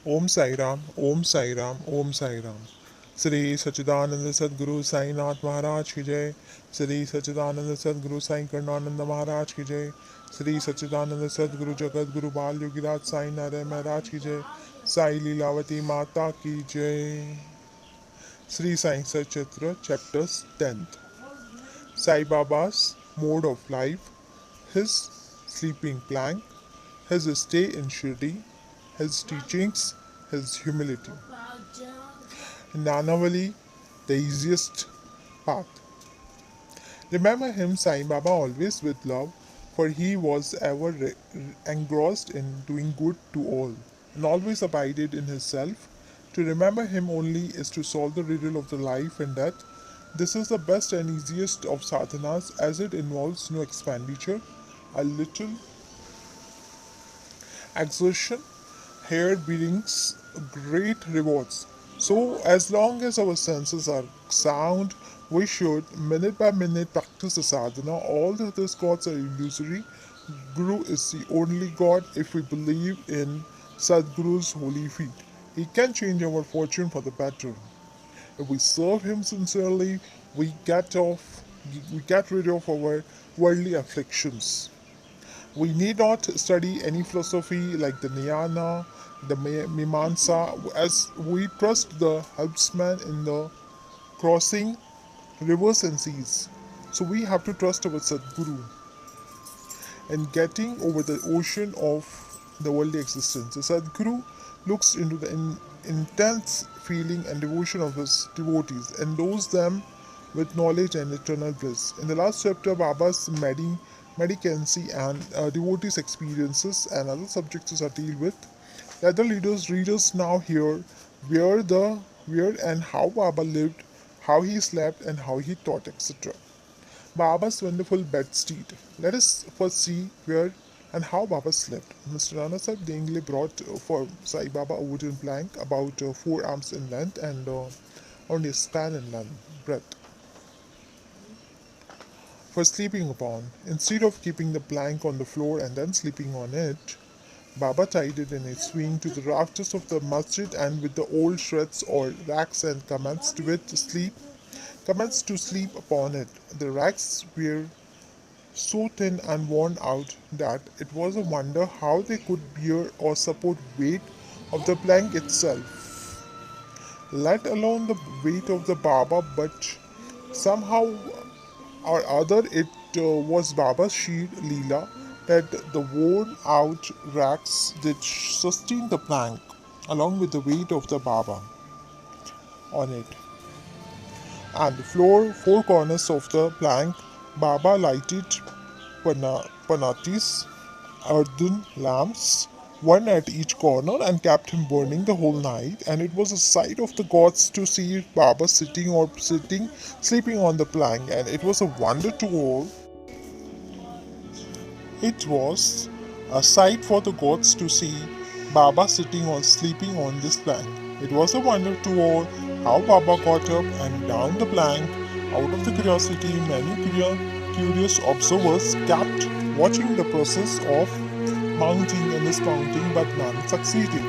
Om Sai Ram, Om Sai Ram, Om Sai Ram. Shri Satchidananda Sadguru Sai Nath Maharaj ki Jai. Shri Satchidananda Sadguru Sai Karnananda Maharaj ki Jai. Shri Satchidananda Sadguru Jagat Guru Bal Yogiraj Sai Nare Maharaj ki Jai. Sai Leelavati Mata ki Jai. Sri Sai Satcharitra Chapter 10th. Sai Baba's mode of life, his sleeping plank, his stay in Shirdi, his teachings, his humility. Nanavali, the easiest path. Remember him, Sai Baba, always with love, for he was ever engrossed in doing good to all, and always abided in his self. To remember him only is to solve the riddle of the life and death. This is the best and easiest of sadhanas as it involves no expenditure, a little exertion here brings great rewards. So, as long as our senses are sound, we should minute by minute practice the sadhana. All the other gods are illusory. Guru is the only God if we believe in Sadguru's holy feet. He can change our fortune for the better. If we serve him sincerely, we get off we get rid of our worldly afflictions. We need not study any philosophy like the Jnana, the Mimamsa, as we trust the helpsman in the crossing rivers and seas. So we have to trust our Sadguru in getting over the ocean of the worldly existence. The Sadguru looks into the intense feeling and devotion of his devotees, endows them with knowledge and eternal bliss. In the last chapter, Baba's medicancy and devotees' experiences and other subjects are dealt with. The other readers now hear where and how Baba lived, how he slept, and how he taught, etc. Baba's wonderful bedstead. Let us first see where and how Baba slept. Mr. Rana Sahib Dengle brought for Sai Baba a wooden plank about 4 arms in length and only a span in length, breadth for sleeping upon. Instead of keeping the plank on the floor and then sleeping on it, Baba tied it in a swing to the rafters of the masjid and with the old shreds or racks and commenced to sleep upon it. The racks were so thin and worn out that it was a wonder how they could bear or support weight of the plank itself, let alone the weight of the Baba, but somehow or other it was Baba's sheer Leela that the worn out racks did sustain the plank along with the weight of the Baba on it. And the four corners of the plank, Baba lighted panatis, earthen lamps, one at each corner, and kept him burning the whole night. And it was a sight of the gods to see Baba sleeping on the plank, and it was a wonder to all. It was a sight for the gods to see Baba sleeping on this plank. It was a wonder to all how Baba got up and down the plank. Out of the curiosity, many curious observers kept watching the process of mounting and dismounting, but none succeeded.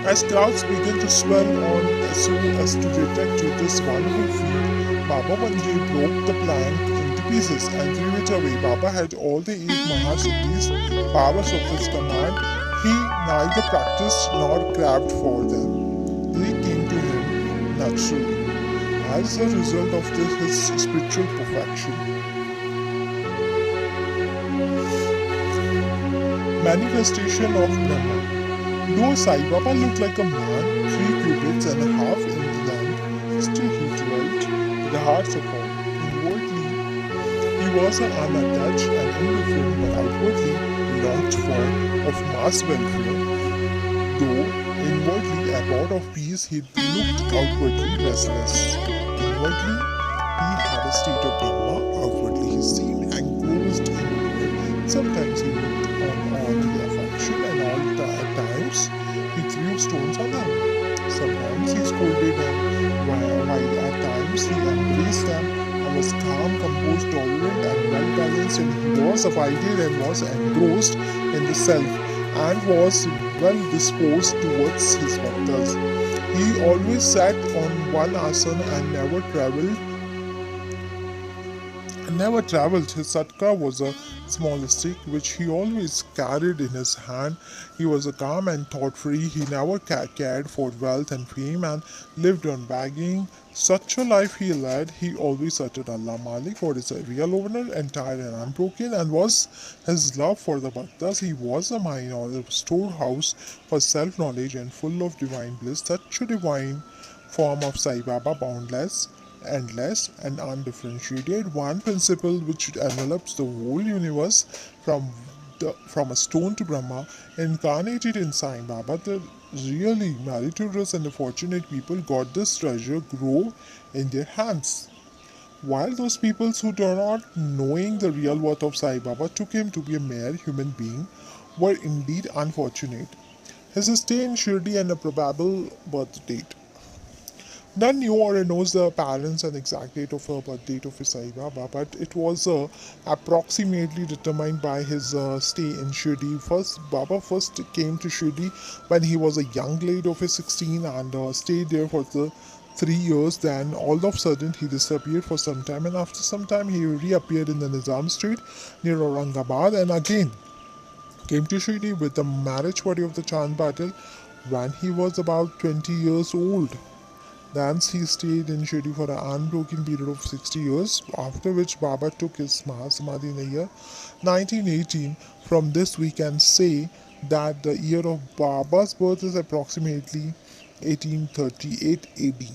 As crowds began to swell on so as to detect this wonderful feat, Baba one day broke the plank into pieces and threw it away. Baba had all the 8 Mahasiddhis, powers of his command. He neither practiced nor craved for them. They came to him naturally. As a result of this, his spiritual perfection. Manifestation of Brahman. Though Sai Baba looked like a man, 3 cubits and a half in length, still he dwelt with the hearts of all. Inwardly, he was an unattached and indifferent, but outwardly he longed for of mass welfare. Though inwardly a god of peace, he looked outwardly restless. Inwardly, he had a state of Brahma. Outwardly, he seemed engrossed in the world. Sometimes he looked on the affection, and at times he threw stones on them. Sometimes he scolded them, while at times he embraced them and was calm, composed, tolerant, and well balanced, and he was abided and was engrossed in the self. and was well disposed towards his bhaktas. He always sat on one asana and never travelled. His satka was a small stick which he always carried in his hand. He was a calm and thought free. He never cared for wealth and fame and lived on begging. Such a life he led. He always uttered Allah Malik for his real owner, entire and unbroken, and was his love for the Bhaktas. He was a mine or a storehouse for self knowledge and full of divine bliss. Such a divine form of Sai Baba, boundless, endless, and undifferentiated, one principle which envelops the whole universe from a stone to Brahma, incarnated in Sai Baba. The really meritorious and the fortunate people got this treasure grow in their hands. While those peoples who do not knowing the real worth of Sai Baba took him to be a mere human being were indeed unfortunate. His stay in Shirdi and a probable birth date. None knew or knows the parents and exact date of birth date of Sai Baba, but it was approximately determined by his stay in Shirdi. Baba first came to Shirdi when he was a young lad of his 16 and stayed there for the 3 years. Then all of a sudden he disappeared for some time, and after some time he reappeared in the Nizam Street near Aurangabad and again came to Shirdi with the marriage party of the Chand Patil when he was about 20 years old. Thence he stayed in Shirdi for an unbroken period of 60 years, after which Baba took his Mahasamadhi in the year 1918. From this we can say that the year of Baba's birth is approximately 1838 AD.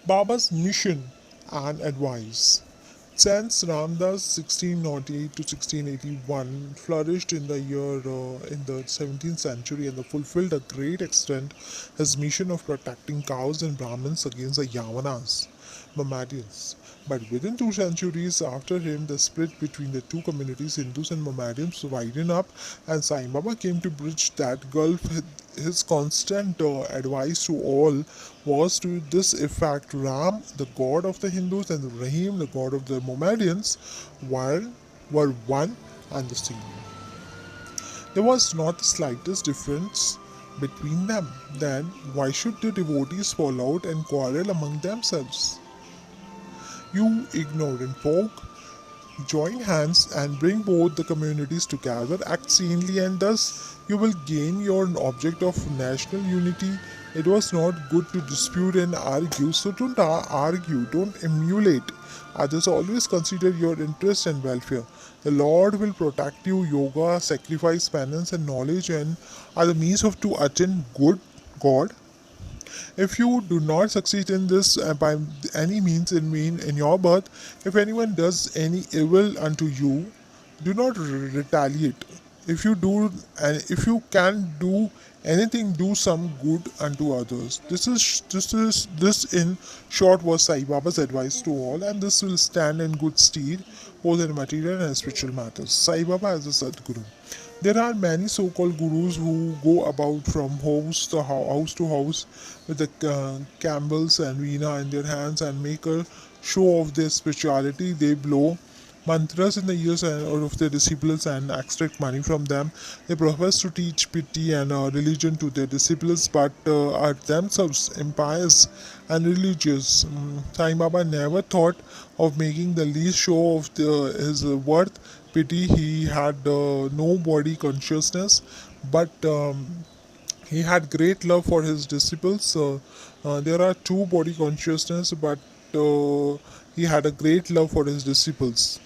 Baba's mission and advice. Since Ramdas 1608 to 1681 flourished in the 17th century and fulfilled a great extent his mission of protecting cows and Brahmins against the Yavanas, Mohammedans. But within 2 centuries after him, the split between the two communities, Hindus and Mohammedans, widened up, and Sai Baba came to bridge that gulf. His constant advice to all was to this effect: Ram, the god of the Hindus, and Rahim, the god of the Mohammedans, were one and the same. There was not the slightest difference between them. Then why should the devotees fall out and quarrel among themselves? You ignorant folk, join hands and bring both the communities together, act sanely, and thus you will gain your object of national unity. It was not good to dispute and argue, so don't argue, don't emulate others, always consider your interest and welfare. The Lord will protect you. Yoga, sacrifice, penance, and knowledge and are the means of to attain good God. If you do not succeed in this by any means in your birth, if anyone does any evil unto you, do not retaliate. If you do, and if you can do anything, do some good unto others. This in short was Sai Baba's advice to all, and this will stand in good stead both in material and spiritual matters. Sai Baba as a Sadguru. There are many so-called gurus who go about from house to house with the camels and veena in their hands and make a show of their spirituality. They blow mantras in the ears of their disciples and extract money from them. They profess to teach pity and religion to their disciples, but are themselves impious and religious. Sai Baba never thought of making the least show of his worth. Pity, he had no body consciousness, but he had great love for his disciples. There are two body consciousness, but he had a great love for his disciples.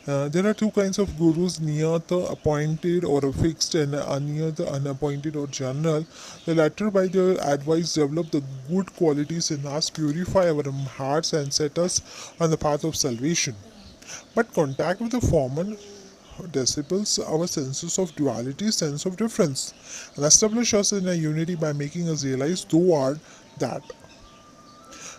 There are two kinds of gurus, niyata, appointed or fixed, and aniyata, unappointed or general. The latter, by their advice, develop the good qualities in us, purify our hearts, and set us on the path of salvation. But contact with the former disciples our senses of duality, sense of difference, and establish us in a unity by making us realize thou art that.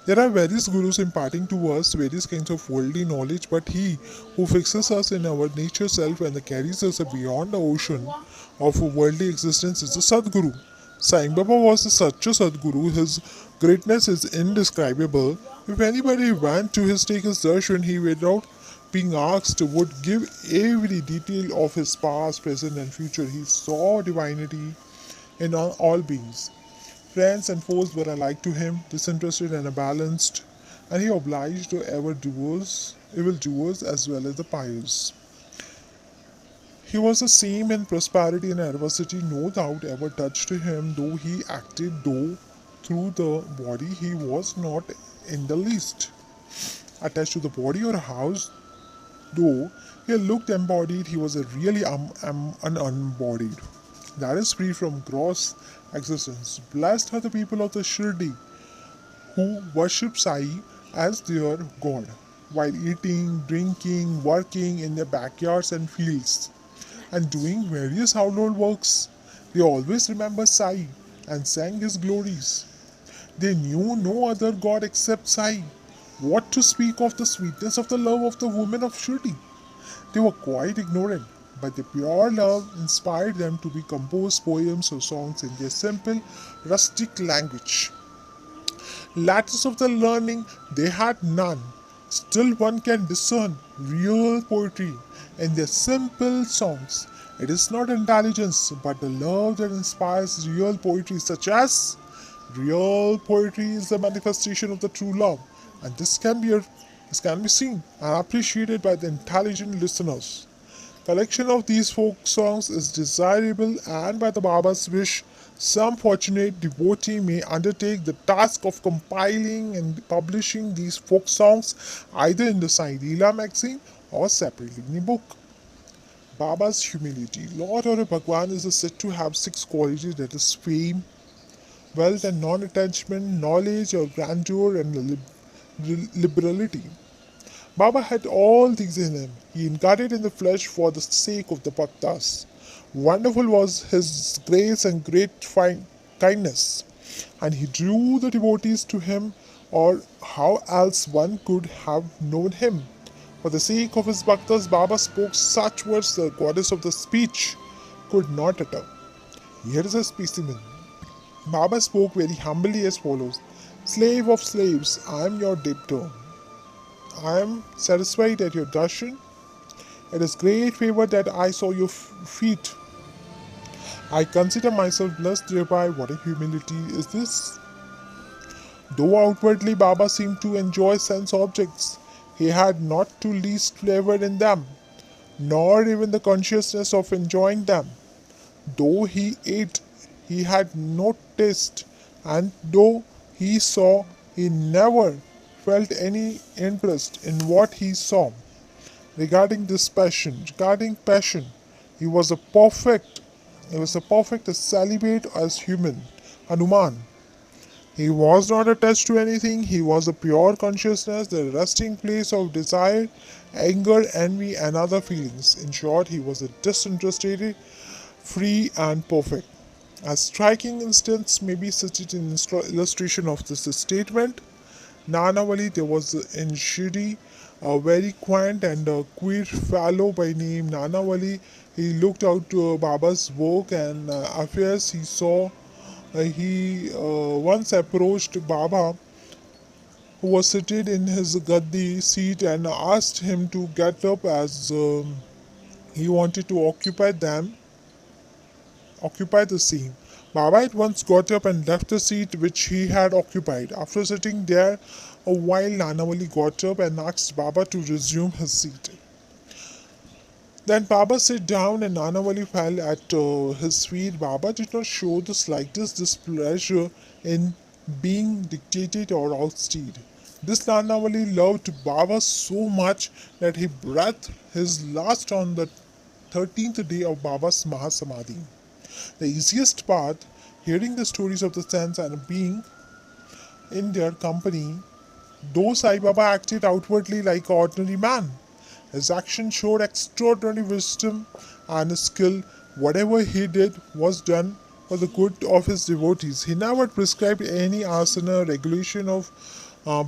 There are various gurus imparting to us various kinds of worldly knowledge, but he who fixes us in our nature self and carries us beyond the ocean of worldly existence is the Sadguru. Sai Baba was such a Sadguru, his greatness is indescribable. If anybody went to take his darshan, he without being asked, would give every detail of his past, present, and future. He saw divinity in all beings. Friends and foes were alike to him, disinterested and balanced, and he obliged to evildoers, evildoers as well as the pious. He was the same in prosperity and adversity. No doubt ever touched him, though he acted though through the body. He was not in the least attached to the body or a house, though he looked embodied. He was a really an unembodied, that is free from gross existence. Blessed are the people of the Shirdi who worship Sai as their god, while eating, drinking, working in their backyards and fields, and doing various household works. They always remembered Sai and sang his glories. They knew no other god except Sai. What to speak of the sweetness of the love of the women of Shirdi? They were quite ignorant, but the pure love inspired them to be compose poems or songs in their simple, rustic language. Lattice of the learning they had none. Still one can discern real poetry in their simple songs. It is not intelligence, but the love that inspires real poetry, such as real poetry is the manifestation of the true love, and this can be seen and appreciated by the intelligent listeners. Collection of these folk songs is desirable, and by the Baba's wish, some fortunate devotee may undertake the task of compiling and publishing these folk songs either in the Sai Leela magazine or separately in a book. Baba's humility. Lord or Bhagwan is said to have six qualities, that is fame, wealth and non-attachment, knowledge or grandeur and liberality. Baba had all these in him. He incarnated in the flesh for the sake of the bhaktas. Wonderful was his grace and great kindness, and he drew the devotees to him, or how else one could have known him. For the sake of his bhaktas, Baba spoke such words the goddess of the speech could not utter. Here is a specimen. Baba spoke very humbly as follows: Slave of slaves, I am your debtor. I am satisfied at your darshan. It is great favor that I saw your feet. I consider myself blessed thereby. What a humility is this! Though outwardly Baba seemed to enjoy sense objects, he had not the least flavor in them, nor even the consciousness of enjoying them. Though he ate, he had no taste, and though he saw, he never felt any interest in what he saw. Regarding passion, he was a perfect celibate as human, Hanuman. He was not attached to anything. He was a pure consciousness, the resting place of desire, anger, envy, and other feelings. In short, he was a disinterested, free, and perfect. A striking instance may be cited in illustration of this statement. Nanavali, there was in Shiri a very quaint and queer fellow by name Nanavali. He looked out to Baba's work and affairs. He once approached Baba, who was seated in his gaddi seat, and asked him to get up as he wanted to occupy the same. Baba at once got up and left the seat which he had occupied. After sitting there a while, Nanavali got up and asked Baba to resume his seat. Then Baba sat down and Nanavali fell at his feet. Baba did not show the slightest displeasure in being dictated or outstayed. This Nanavali loved Baba so much that he breathed his last on the 13th day of Baba's Mahasamadhi. The easiest part, hearing the stories of the saints and being in their company, though Sai Baba acted outwardly like an ordinary man. His action showed extraordinary wisdom and skill. Whatever he did was done for the good of his devotees. He never prescribed any asana, regulation of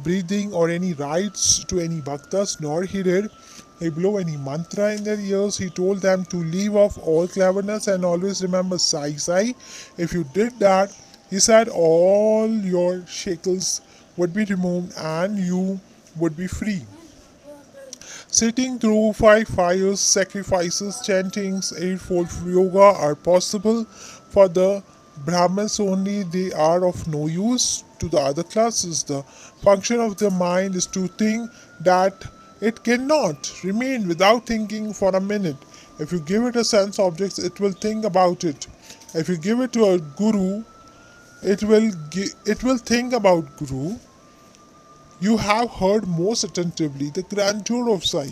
breathing, or any rites to any bhaktas, nor he did he blew any mantra in their ears. He told them to leave off all cleverness and always remember Sai Sai. If you did that, he said, all your shackles would be removed and you would be free. Sitting through 5 fires, sacrifices, chantings, eightfold yoga are possible for the Brahmins only. They are of no use to the other classes. The function of the mind is to think that it cannot remain without thinking for a minute. If you give it a sense object, it will think about it. If you give it to a guru, it will think about guru. You have heard most attentively the grandeur of Sai.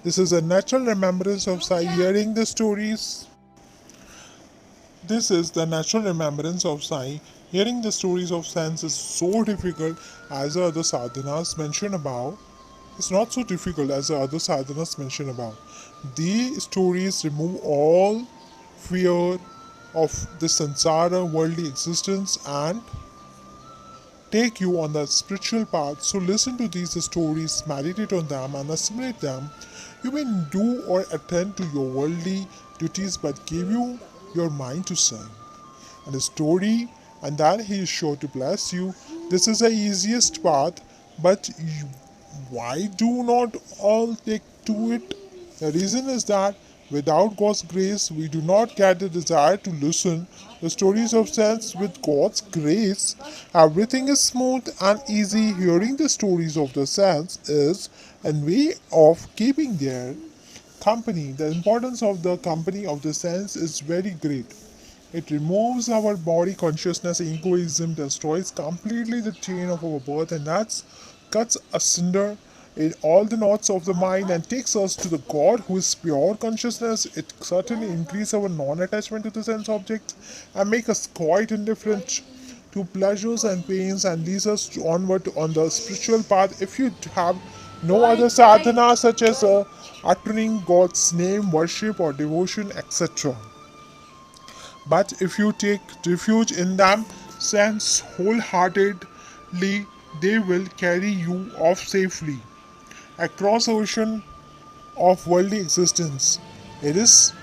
This is a natural remembrance of Sai. Hearing the stories, this is the natural remembrance of Sai. Hearing the stories of saints is so difficult as the other sadhanas mentioned above. It's not so difficult as the other sadhanas mentioned above. These stories remove all fear of the samsara worldly existence and take you on the spiritual path. So listen to these stories, meditate on them, and assimilate them. You may do or attend to your worldly duties, but give you your mind to sing. And a story, and then He is sure to bless you. This is the easiest path, but why do not all take to it? The reason is that without God's grace, we do not get the desire to listen the stories of saints. With God's grace, everything is smooth and easy. Hearing the stories of the saints is a way of keeping their company. The importance of the company of the saints is very great. It removes our body consciousness, egoism, destroys completely the chain of our birth, and that cuts asunder in all the knots of the mind and takes us to the God who is pure consciousness. It certainly increases our non-attachment to the sense objects and make us quite indifferent to pleasures and pains and leads us onward on the spiritual path. If you have no other sadhana such as uttering God's name, worship or devotion, etc. But if you take refuge in them, sense wholeheartedly, they will carry you off safely across ocean of worldly existence. It is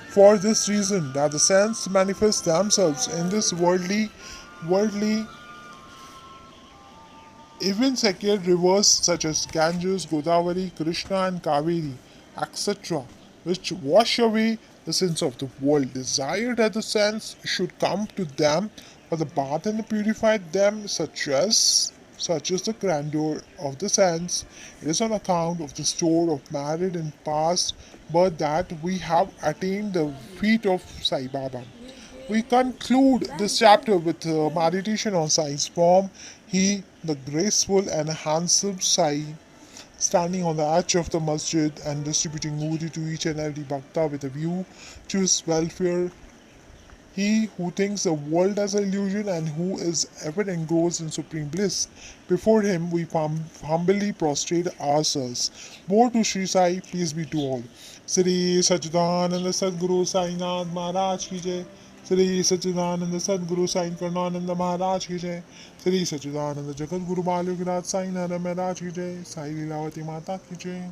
for this reason that the saints manifest themselves in this worldly, even sacred rivers such as Ganges, Godavari, Krishna, and Kaveri, etc., which wash away the sins of the world. Desire that the saints should come to them for the bath and purify them, such as the grandeur of the saints. It is on account of the store of merit in past birth that we have attained the feet of Sai Baba. We conclude this chapter with meditation on Sai's form. He, the graceful and handsome Sai, standing on the edge of the masjid and distributing woody to each and every bhakta with a view to his welfare. He who thinks the world as an illusion and who is ever engrossed in supreme bliss. Before him we humbly prostrate ourselves. More to Sri Sai, peace be to all. Sri Satchidananda Sadguru Sainath Maharaj ki jai. Sri Satchidananda Sadguru Sai Karnananda Maharaj ki jai. Sri Satchidananda Jagat Guru Balugnath Sai Nara Maharaj ki jai. Sai Lilavati Mata ki jai.